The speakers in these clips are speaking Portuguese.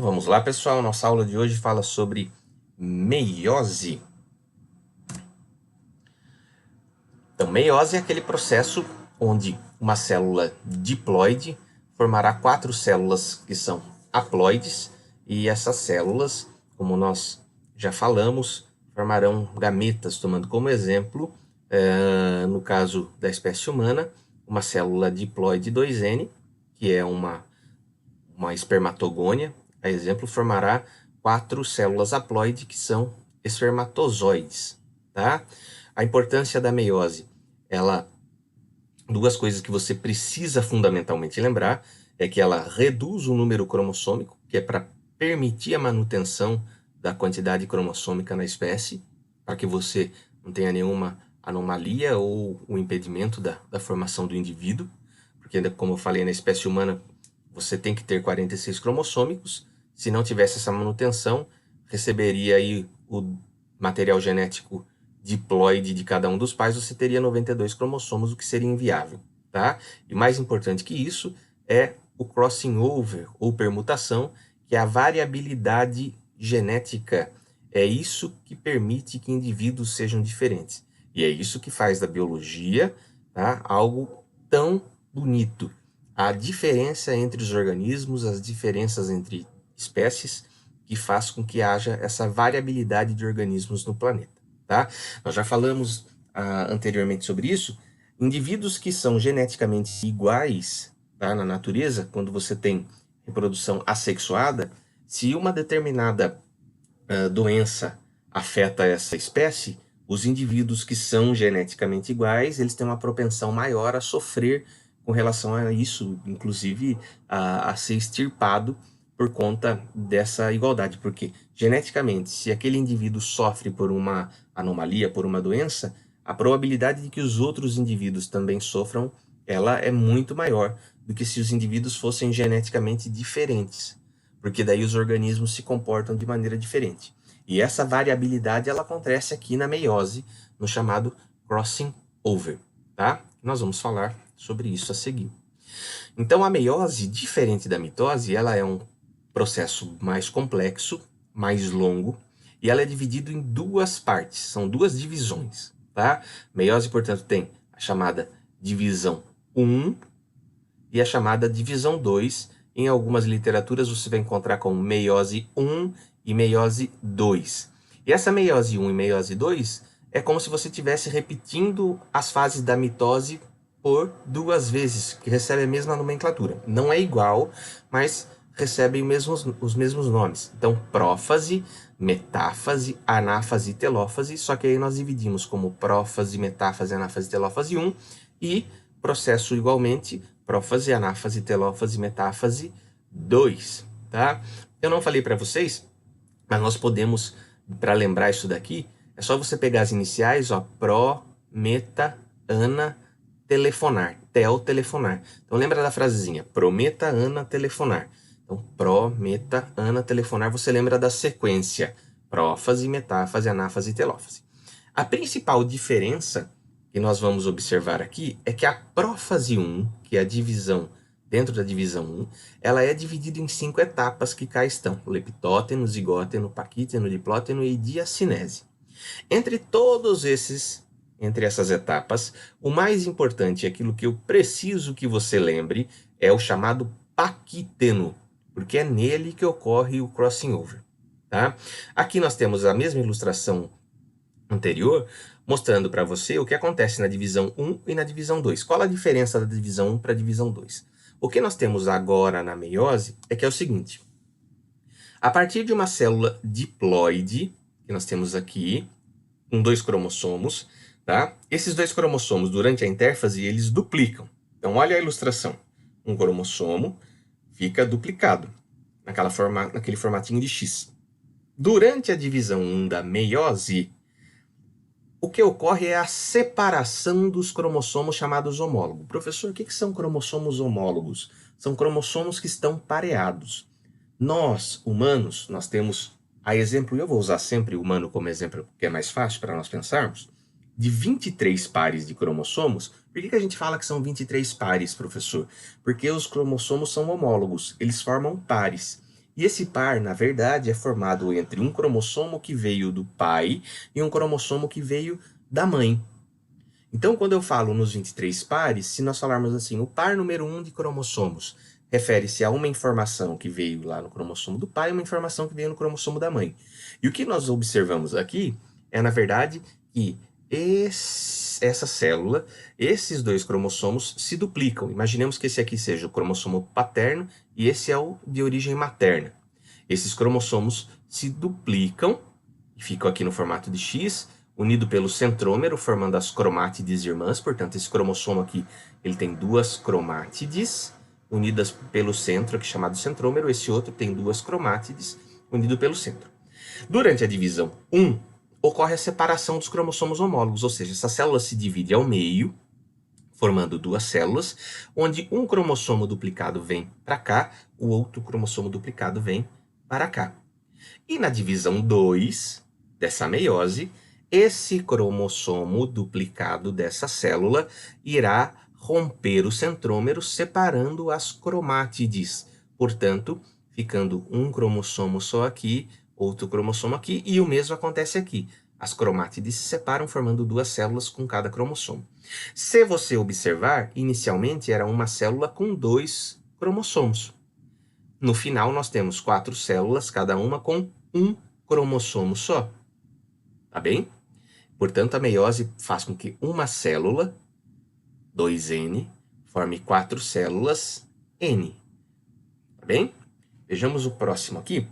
Então vamos lá, pessoal. Nossa aula de hoje fala sobre meiose. Então, meiose é aquele processo onde uma célula diploide formará 4 células que são haploides, e essas células, como nós já falamos, formarão gametas, tomando como exemplo, no caso da espécie humana, uma célula diploide 2N, que é uma espermatogônia. A exemplo, formará 4 células haploide, que são espermatozoides. Tá? A importância da meiose, duas coisas que você precisa fundamentalmente lembrar, é que ela reduz o número cromossômico, que é para permitir a manutenção da quantidade cromossômica na espécie, para que você não tenha nenhuma anomalia ou o impedimento da formação do indivíduo, porque, como eu falei, na espécie humana, você tem que ter 46 cromossômicos. Se não tivesse essa manutenção, receberia aí o material genético diploide de cada um dos pais, você teria 92 cromossomos, o que seria inviável. Tá? E mais importante que isso é o crossing over, ou permutação, que é a variabilidade genética. É isso que permite que indivíduos sejam diferentes. E é isso que faz da biologia, tá, algo tão bonito. A diferença entre os organismos, as diferenças entre espécies, que faz com que haja essa variabilidade de organismos no planeta. Tá? Nós já falamos anteriormente sobre isso. Indivíduos que são geneticamente iguais, tá, na natureza, quando você tem reprodução assexuada, se uma determinada doença afeta essa espécie, os indivíduos que são geneticamente iguais, eles têm uma propensão maior a sofrer com relação a isso, inclusive a ser extirpado por conta dessa igualdade, porque geneticamente, se aquele indivíduo sofre por uma anomalia, por uma doença, a probabilidade de que os outros indivíduos também sofram, ela é muito maior do que se os indivíduos fossem geneticamente diferentes, porque daí os organismos se comportam de maneira diferente. E essa variabilidade, ela acontece aqui na meiose, no chamado crossing over, tá? Nós vamos falar sobre isso a seguir. Então, a meiose, diferente da mitose, ela é um processo mais complexo, mais longo, e ela é dividida em 2 partes, são 2 divisões, tá? Meiose, portanto, tem a chamada divisão 1 e a chamada divisão 2. Em algumas literaturas você vai encontrar como meiose 1 e meiose 2. E essa meiose 1 e meiose 2 é como se você estivesse repetindo as fases da mitose por 2 vezes, que recebe a mesma nomenclatura. Não é igual, mas recebem os mesmos nomes. Então, prófase, metáfase, anáfase e telófase, só que aí nós dividimos como prófase, metáfase, anáfase, telófase 1 e processo igualmente, prófase, anáfase, telófase, metáfase 2, tá? Eu não falei para vocês, mas nós podemos, para lembrar isso daqui, é só você pegar as iniciais, ó, pró, meta, ana, telefonar, telefonar. Então lembra da frasezinha, prometa, ana, telefonar. Então, pró, meta, ana, telefonar, você lembra da sequência, prófase, metáfase, anáfase e telófase. A principal diferença que nós vamos observar aqui é que a prófase 1, que é a divisão dentro da divisão 1, ela é dividida em 5 etapas que cá estão: leptóteno, zigóteno, paquíteno, diplóteno e diacinese. Entre essas etapas, o mais importante, aquilo que eu preciso que você lembre, é o chamado paquíteno, porque é nele que ocorre o crossing over. Tá? Aqui nós temos a mesma ilustração anterior, mostrando para você o que acontece na divisão 1 e na divisão 2. Qual a diferença da divisão 1 para a divisão 2? O que nós temos agora na meiose é que é o seguinte: a partir de uma célula diploide, que nós temos aqui, com 2 cromossomos, tá? Esses 2 cromossomos, durante a intérfase, eles duplicam. Então, olha a ilustração. Um cromossomo fica duplicado, naquele formatinho de X. Durante a divisão 1 da meiose, o que ocorre é a separação dos cromossomos chamados homólogos. Professor, o que são cromossomos homólogos? São cromossomos que estão pareados. Nós, humanos, nós temos, a exemplo, eu vou usar sempre o humano como exemplo, porque é mais fácil para nós pensarmos, de 23 pares de cromossomos. Por que a gente fala que são 23 pares, professor? Porque os cromossomos são homólogos, eles formam pares. E esse par, na verdade, é formado entre um cromossomo que veio do pai e um cromossomo que veio da mãe. Então, quando eu falo nos 23 pares, se nós falarmos assim, o par número 1 de cromossomos refere-se a uma informação que veio lá no cromossomo do pai e uma informação que veio no cromossomo da mãe. E o que nós observamos aqui é, na verdade, que essa célula, esses dois cromossomos se duplicam. Imaginemos que esse aqui seja o cromossomo paterno e esse é o de origem materna. Esses cromossomos se duplicam e ficam aqui no formato de X, unido pelo centrômero, formando as cromátides irmãs. Portanto, esse cromossomo aqui ele tem duas cromátides unidas pelo centro, aqui chamado centrômero. Esse outro tem duas cromátides unidas pelo centro. Durante a divisão 1, ocorre a separação dos cromossomos homólogos, ou seja, essa célula se divide ao meio, formando duas células, onde um cromossomo duplicado vem para cá, o outro cromossomo duplicado vem para cá. E na divisão 2 dessa meiose, esse cromossomo duplicado dessa célula irá romper o centrômero, separando as cromátides. Portanto, ficando um cromossomo só aqui, outro cromossomo aqui, e o mesmo acontece aqui. As cromátides se separam, formando duas células com cada cromossomo. Se você observar, inicialmente era uma célula com dois cromossomos. No final, nós temos 4 células, cada uma com um cromossomo só. Tá bem? Portanto, a meiose faz com que uma célula, 2N, forme 4 células N. Tá bem? Vejamos o próximo aqui,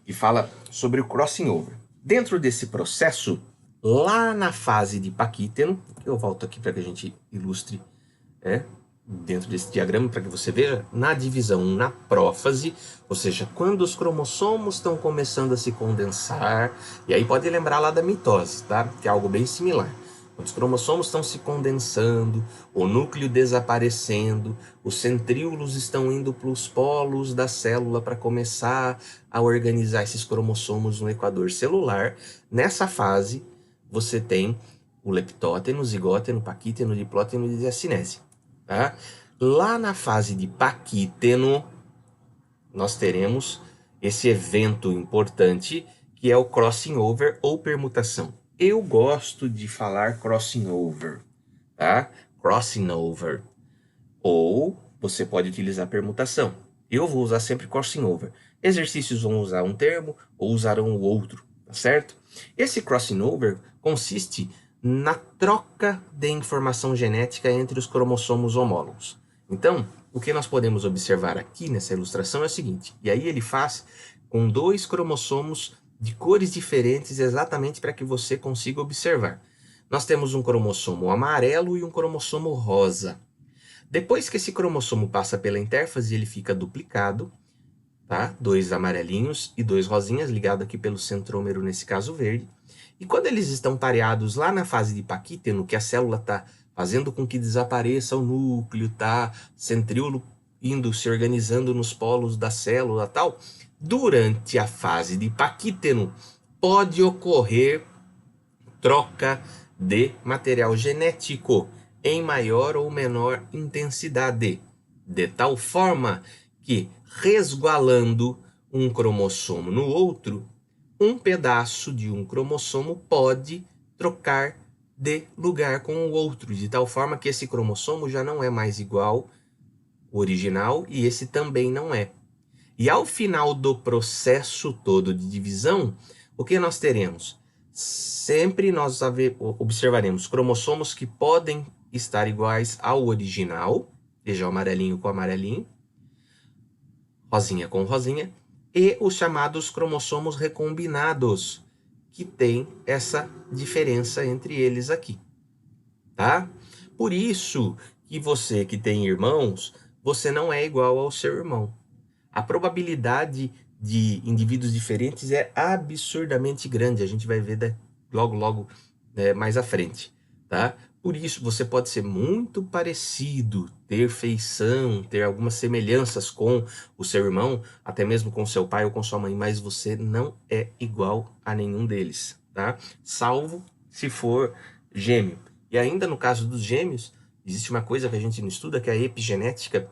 que fala sobre o crossing over. Dentro desse processo, lá na fase de Paquítono, eu volto aqui para que a gente ilustre, dentro desse diagrama, para que você veja, na divisão, na prófase, ou seja, quando os cromossomos estão começando a se condensar, e aí pode lembrar lá da mitose, tá? Que é algo bem similar. Quando os cromossomos estão se condensando, o núcleo desaparecendo, os centríolos estão indo para os polos da célula para começar a organizar esses cromossomos no equador celular, nessa fase você tem o leptóteno, zigóteno, paquíteno, diplóteno e diacinese. Tá? Lá na fase de Paquítono, nós teremos esse evento importante que é o crossing over ou permutação. Eu gosto de falar crossing over, tá? Crossing over. Ou você pode utilizar permutação. Eu vou usar sempre crossing over. Exercícios vão usar um termo ou usarão o outro, tá certo? Esse crossing over consiste na troca de informação genética entre os cromossomos homólogos. Então, o que nós podemos observar aqui nessa ilustração é o seguinte, e aí ele faz com dois cromossomos de cores diferentes exatamente para que você consiga observar. Nós temos um cromossomo amarelo e um cromossomo rosa. Depois que esse cromossomo passa pela intérfase, ele fica duplicado, tá? 2 amarelinhos e 2 rosinhas, ligado aqui pelo centrômero, nesse caso verde. E quando eles estão pareados lá na fase de Paquítono, que a célula está fazendo com que desapareça o núcleo, tá? Centríolo indo se organizando nos polos da célula, tal. Durante a fase de Paquítono, pode ocorrer troca de material genético em maior ou menor intensidade, de tal forma que, resgualando um cromossomo no outro, um pedaço de um cromossomo pode trocar de lugar com o outro, de tal forma que esse cromossomo já não é mais igual ao original e esse também não é. E ao final do processo todo de divisão, o que nós teremos? Sempre nós observaremos cromossomos que podem estar iguais ao original, veja, amarelinho com amarelinho, rosinha com rosinha, e os chamados cromossomos recombinados, que tem essa diferença entre eles aqui, tá? Por isso que você que tem irmãos, você não é igual ao seu irmão. A probabilidade de indivíduos diferentes é absurdamente grande. A gente vai ver logo mais à frente, tá? Por isso, você pode ser muito parecido, ter feição, ter algumas semelhanças com o seu irmão, até mesmo com seu pai ou com sua mãe, mas você não é igual a nenhum deles, tá? Salvo se for gêmeo. E ainda no caso dos gêmeos, existe uma coisa que a gente não estuda, que é a epigenética,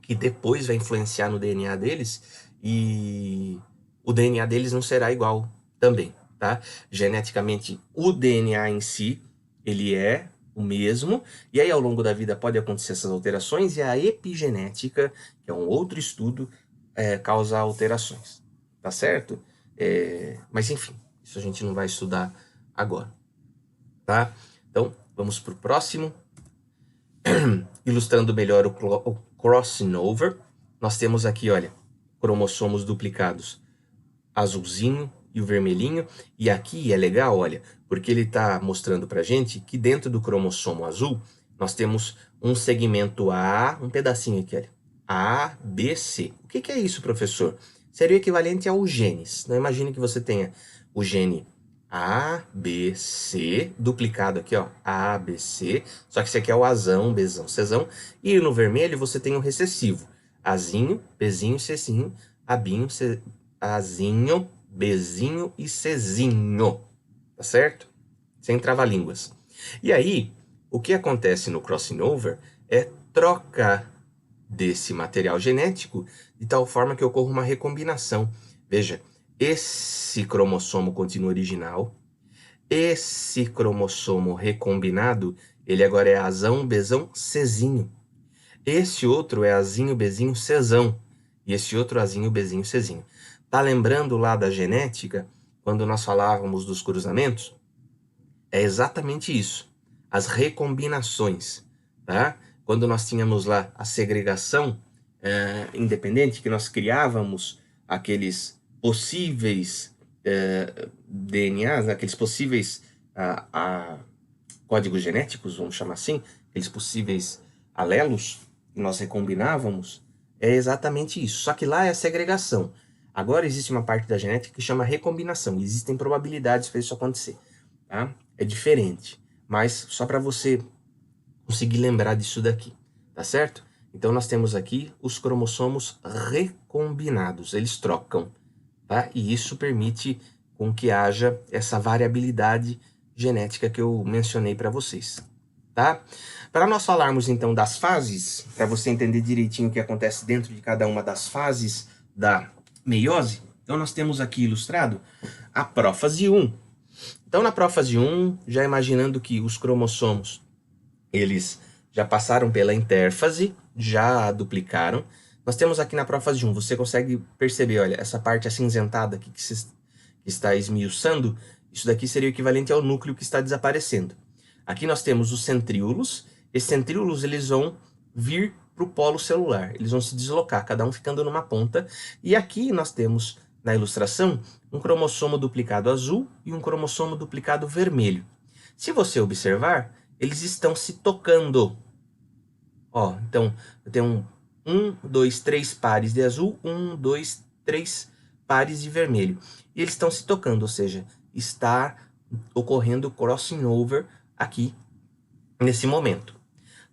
que depois vai influenciar no DNA deles e o DNA deles não será igual também, tá? Geneticamente, o DNA em si, ele é o mesmo, e aí ao longo da vida pode acontecer essas alterações, e a epigenética, que é um outro estudo, causa alterações, tá certo? Mas enfim, isso a gente não vai estudar agora, tá? Então, vamos para o próximo. Ilustrando melhor o crossing over, nós temos aqui, olha, cromossomos duplicados, azulzinho e o vermelhinho, e aqui é legal, olha, porque ele está mostrando para gente que dentro do cromossomo azul, nós temos um segmento A, um pedacinho aqui, olha, A, B, C. O que é isso, professor? Seria o equivalente aos genes. Não imagine que você tenha o gene A, B, C, duplicado aqui, ó, A, B, C, só que esse aqui é o Azão, Bzão, Czão, e no vermelho você tem o recessivo, Azinho, Bzinho, Czinho, Abinho, Azinho, Bzinho e Czinho, tá certo? Sem trava-línguas. E aí, o que acontece no crossing over é troca desse material genético de tal forma que ocorra uma recombinação. Veja, esse cromossomo continua original, esse cromossomo recombinado, ele agora é Azão, Bzão, Czinho. Esse outro é Azinho, Bzinho, Czão. E esse outro Azinho, Bzinho, Czinho. Tá lembrando lá da genética, quando nós falávamos dos cruzamentos? É exatamente isso. As recombinações, tá? Quando nós tínhamos lá a segregação independente, que nós criávamos aqueles possíveis DNAs, aqueles possíveis códigos genéticos, vamos chamar assim, aqueles possíveis alelos que nós recombinávamos, é exatamente isso. Só que lá é a segregação. Agora existe uma parte da genética que chama recombinação. Existem probabilidades para isso acontecer, tá? É diferente, mas só para você conseguir lembrar disso daqui, tá certo? Então nós temos aqui os cromossomos recombinados, eles trocam, tá? E isso permite com que haja essa variabilidade genética que eu mencionei para vocês, tá? Para nós falarmos então das fases, para você entender direitinho o que acontece dentro de cada uma das fases da meiose, então nós temos aqui ilustrado a prófase 1. Então na prófase 1, já imaginando que os cromossomos, eles já passaram pela intérfase, já duplicaram, nós temos aqui na prófase 1, você consegue perceber, olha, essa parte acinzentada aqui que está esmiuçando, isso daqui seria o equivalente ao núcleo que está desaparecendo. Aqui nós temos os centríolos. Esses centríolos, eles vão vir para o polo celular. Eles vão se deslocar, cada um ficando numa ponta. E aqui nós temos, na ilustração, um cromossomo duplicado azul e um cromossomo duplicado vermelho. Se você observar, eles estão se tocando. Ó, então, eu tenho 2, 3 pares de azul, 2, 3 pares de vermelho. E eles estão se tocando, ou seja, está ocorrendo crossing over aqui nesse momento.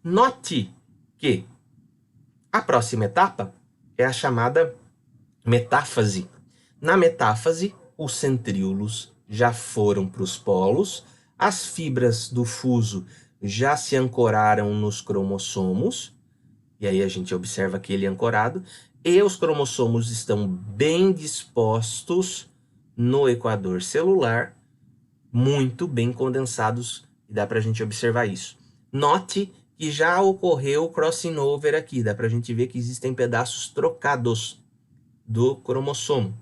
Note que a próxima etapa é a chamada metáfase. Na metáfase, os centríolos já foram para os polos, as fibras do fuso já se ancoraram nos cromossomos, e aí a gente observa aquele ancorado, e os cromossomos estão bem dispostos no equador celular, muito bem condensados, e dá para a gente observar isso. Note que já ocorreu o crossing over aqui, dá para a gente ver que existem pedaços trocados do cromossomo,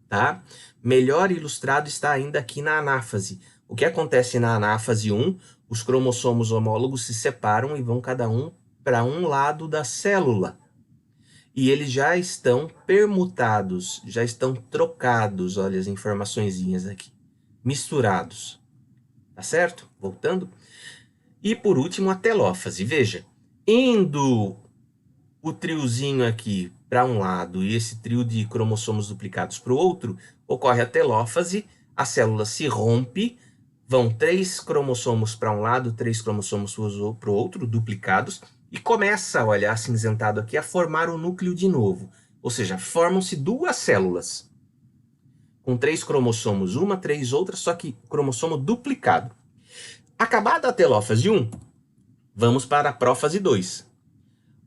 tá? Melhor ilustrado está ainda aqui na anáfase. O que acontece na anáfase 1? Os cromossomos homólogos se separam e vão cada um para um lado da célula. E eles já estão permutados, já estão trocados, olha as informaçõezinhas aqui, misturados, tá certo? Voltando. E por último a telófase, veja, indo o triozinho aqui para um lado e esse trio de cromossomos duplicados para o outro, ocorre a telófase, a célula se rompe, vão 3 cromossomos para um lado, 3 cromossomos para o outro, duplicados, e começa, olha, acinzentado aqui, a formar o núcleo de novo. Ou seja, formam-se 2 células, com 3 cromossomos, uma, 3 outras, só que cromossomo duplicado. Acabada a telófase 1, vamos para a prófase 2.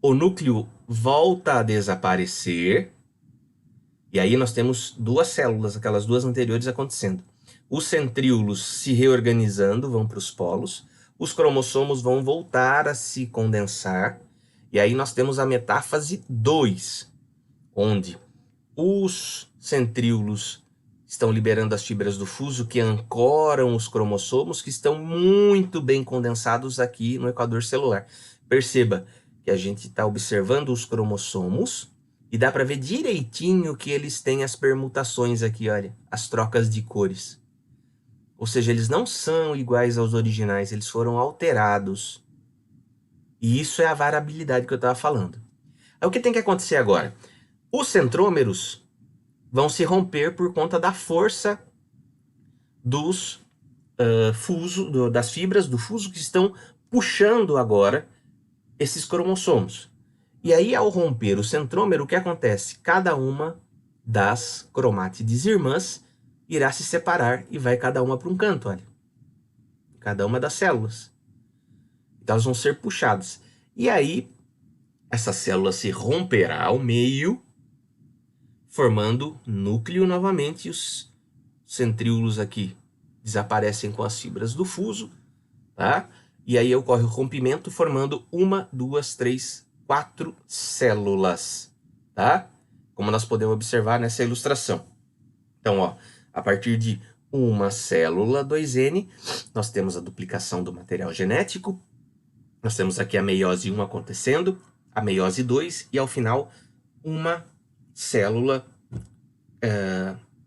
o núcleo volta a desaparecer, e aí nós temos duas células, aquelas duas anteriores acontecendo. Os centríolos se reorganizando, vão para os polos, os cromossomos vão voltar a se condensar, e aí nós temos a metáfase 2, onde os centríolos estão liberando as fibras do fuso que ancoram os cromossomos, que estão muito bem condensados aqui no equador celular. Perceba que a gente está observando os cromossomos e dá para ver direitinho que eles têm as permutações aqui, olha, as trocas de cores. Ou seja, eles não são iguais aos originais, eles foram alterados. E isso é a variabilidade que eu estava falando. Aí o que tem que acontecer agora? Os centrômeros vão se romper por conta da força dos das fibras do fuso que estão puxando agora esses cromossomos. E aí, ao romper o centrômero, o que acontece? Cada uma das cromátides irmãs irá se separar e vai cada uma para um canto, olha. Cada uma das células. Então, elas vão ser puxadas. E aí, essa célula se romperá ao meio, formando núcleo novamente, e os centríolos aqui desaparecem com as fibras do fuso, tá? E aí ocorre o rompimento, formando 1, 2, 3, 4 células, tá? Como nós podemos observar nessa ilustração. Então, ó, a partir de uma célula 2N, nós temos a duplicação do material genético, nós temos aqui a meiose 1 acontecendo, a meiose 2, e ao final, uma célula,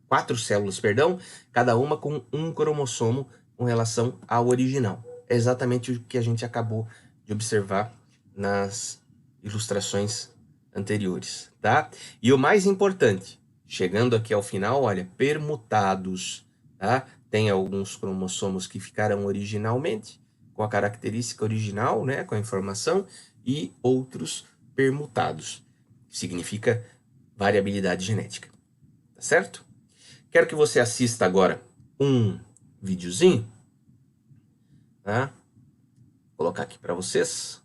4 células, perdão, cada uma com um cromossomo com relação ao original. É exatamente o que a gente acabou de observar nas ilustrações anteriores, tá? E o mais importante, chegando aqui ao final, olha, permutados, tá? Tem alguns cromossomos que ficaram originalmente, com a característica original, né, com a informação, e outros permutados, que significa variabilidade genética, tá certo? Quero que você assista agora um videozinho, tá? Vou colocar aqui para vocês.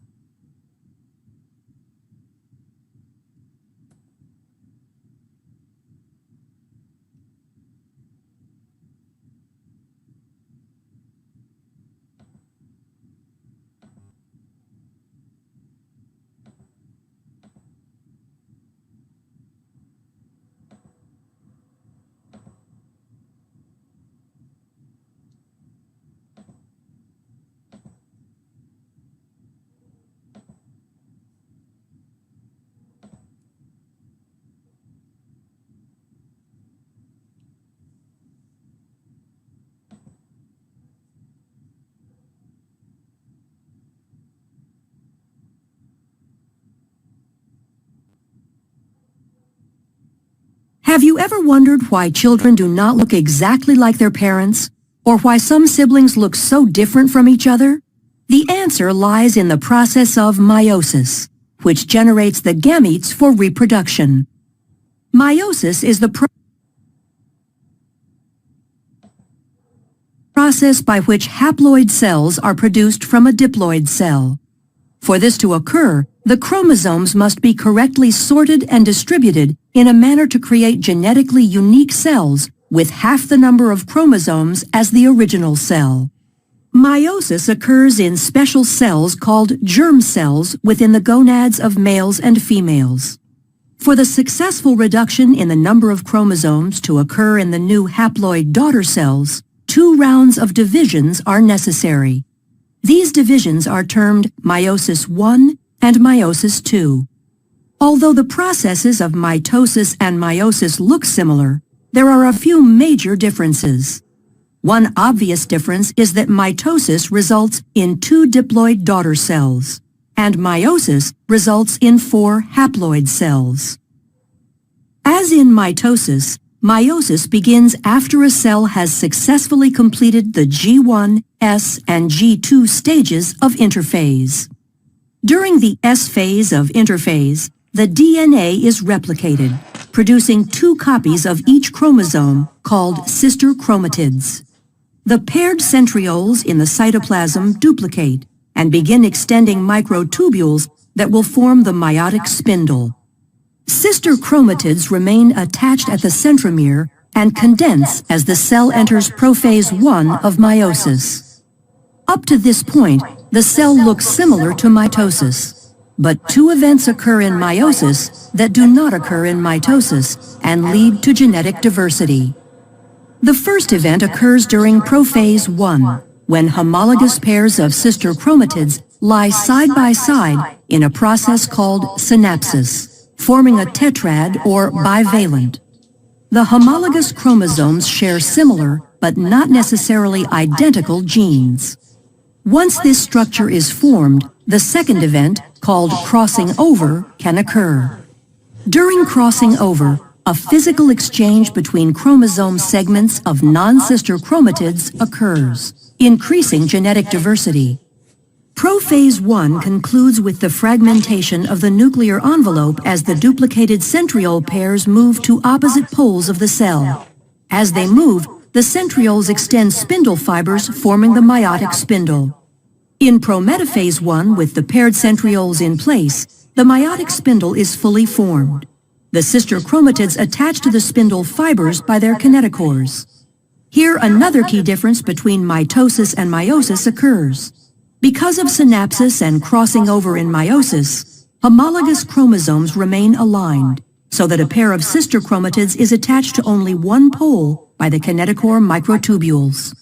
Have you ever wondered why children do not look exactly like their parents, or why some siblings look so different from each other? The answer lies in the process of meiosis, which generates the gametes for reproduction. Meiosis is the process by which haploid cells are produced from a diploid cell. For this to occur, the chromosomes must be correctly sorted and distributed in a manner to create genetically unique cells with half the number of chromosomes as the original cell. Meiosis occurs in special cells called germ cells within the gonads of males and females. For the successful reduction in the number of chromosomes to occur in the new haploid daughter cells, 2 rounds of divisions are necessary. These divisions are termed meiosis I and meiosis II. Although the processes of mitosis and meiosis look similar, there are a few major differences. One obvious difference is that mitosis results in 2 diploid daughter cells, and meiosis results in 4 haploid cells. As in mitosis, meiosis begins after a cell has successfully completed the G1, S, and G2 stages of interphase. During the S phase of interphase, the DNA is replicated, producing 2 copies of each chromosome called sister chromatids. The paired centrioles in the cytoplasm duplicate and begin extending microtubules that will form the meiotic spindle. Sister chromatids remain attached at the centromere and condense as the cell enters prophase 1 of meiosis. Up to this point, the cell looks similar to mitosis, but two events occur in meiosis that do not occur in mitosis and lead to genetic diversity. The first event occurs during prophase 1, when homologous pairs of sister chromatids lie side by side in a process called synapsis, forming a tetrad or bivalent. The homologous chromosomes share similar, but not necessarily identical genes. Once this structure is formed, the second event, called crossing over, can occur. During crossing over, a physical exchange between chromosome segments of non-sister chromatids occurs, increasing genetic diversity. Prophase 1 concludes with the fragmentation of the nuclear envelope as the duplicated centriole pairs move to opposite poles of the cell. As they move, the centrioles extend spindle fibers, forming the meiotic spindle. In prometaphase 1, with the paired centrioles in place, the meiotic spindle is fully formed. The sister chromatids attach to the spindle fibers by their kinetochores. Here, another key difference between mitosis and meiosis occurs. Because of synapsis and crossing over in meiosis, homologous chromosomes remain aligned, so that a pair of sister chromatids is attached to only one pole by the kinetochore microtubules.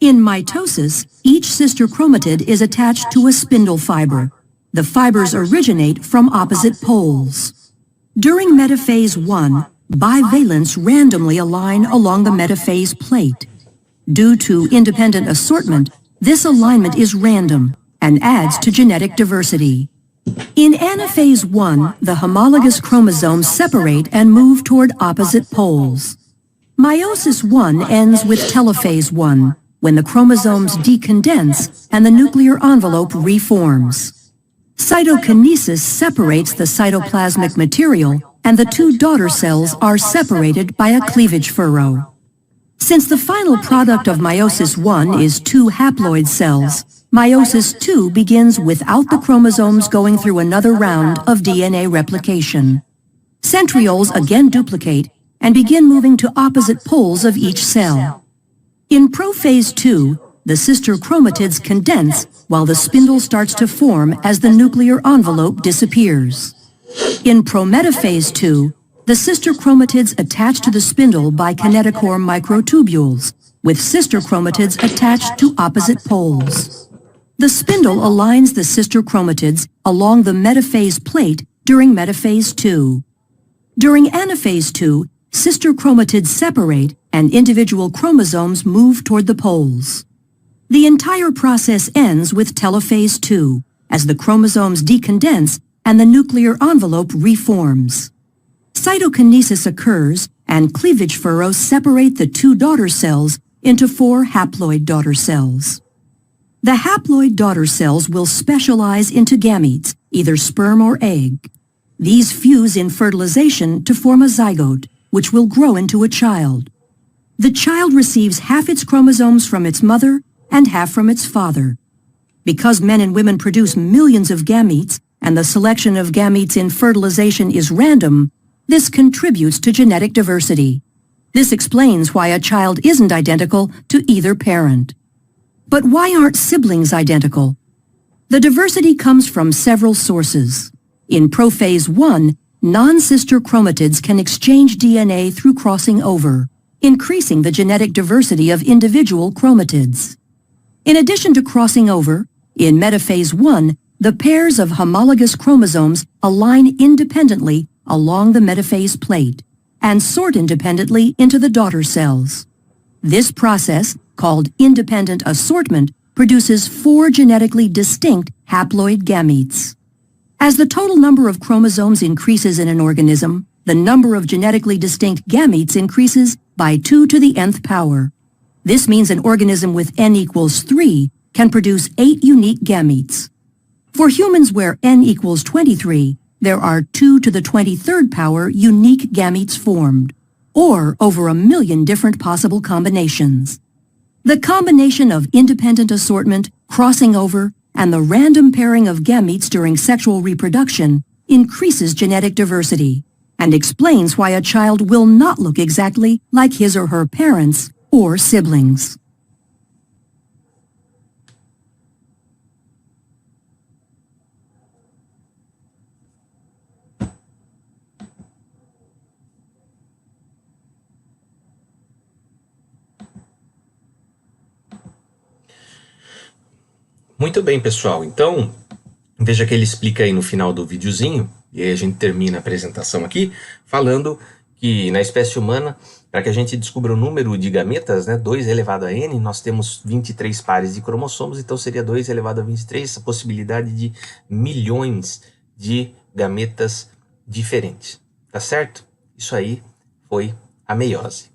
In mitosis, each sister chromatid is attached to a spindle fiber. The fibers originate from opposite poles. During metaphase 1, bivalents randomly align along the metaphase plate. Due to independent assortment, this alignment is random and adds to genetic diversity. In anaphase 1, the homologous chromosomes separate and move toward opposite poles. Meiosis 1 ends with telophase 1, when the chromosomes decondense and the nuclear envelope reforms. Cytokinesis separates the cytoplasmic material, and the two daughter cells are separated by a cleavage furrow. Since the final product of meiosis 1 is two haploid cells, meiosis 2 begins without the chromosomes going through another round of DNA replication. Centrioles again duplicate and begin moving to opposite poles of each cell. In prophase 2, the sister chromatids condense while the spindle starts to form as the nuclear envelope disappears. In prometaphase 2, the sister chromatids attach to the spindle by kinetochore microtubules, with sister chromatids attached to opposite poles. The spindle aligns the sister chromatids along the metaphase plate during metaphase 2. During anaphase 2, sister chromatids separate and individual chromosomes move toward the poles. The entire process ends with telophase 2, as the chromosomes decondense and the nuclear envelope reforms. Cytokinesis occurs and cleavage furrows separate the two daughter cells into 4 haploid daughter cells. The haploid daughter cells will specialize into gametes, either sperm or egg. These fuse in fertilization to form a zygote, which will grow into a child. The child receives half its chromosomes from its mother and half from its father. Because men and women produce millions of gametes, and the selection of gametes in fertilization is random, this contributes to genetic diversity. This explains why a child isn't identical to either parent. But why aren't siblings identical? The diversity comes from several sources. In prophase 1, non-sister chromatids can exchange DNA through crossing over, increasing the genetic diversity of individual chromatids. In addition to crossing over, in metaphase 1, the pairs of homologous chromosomes align independently along the metaphase plate and sort independently into the daughter cells. This process, called independent assortment, produces 4 genetically distinct haploid gametes. As the total number of chromosomes increases in an organism, the number of genetically distinct gametes increases by 2 to the nth power. This means an organism with n equals 3 can produce 8 unique gametes. For humans where n equals 23, there are 2 to the 23rd power unique gametes formed, or over 1 million different possible combinations. The combination of independent assortment, crossing over, and the random pairing of gametes during sexual reproduction increases genetic diversity and explains why a child will not look exactly like his or her parents or siblings. Muito bem, pessoal. Então, veja que ele explica aí no final do videozinho, e aí a gente termina a apresentação aqui, falando que na espécie humana, para que a gente descubra o número de gametas, né, 2 elevado a n, nós temos 23 pares de cromossomos, então seria 2 elevado a 23, a possibilidade de milhões de gametas diferentes. Tá certo? Isso aí foi a meiose.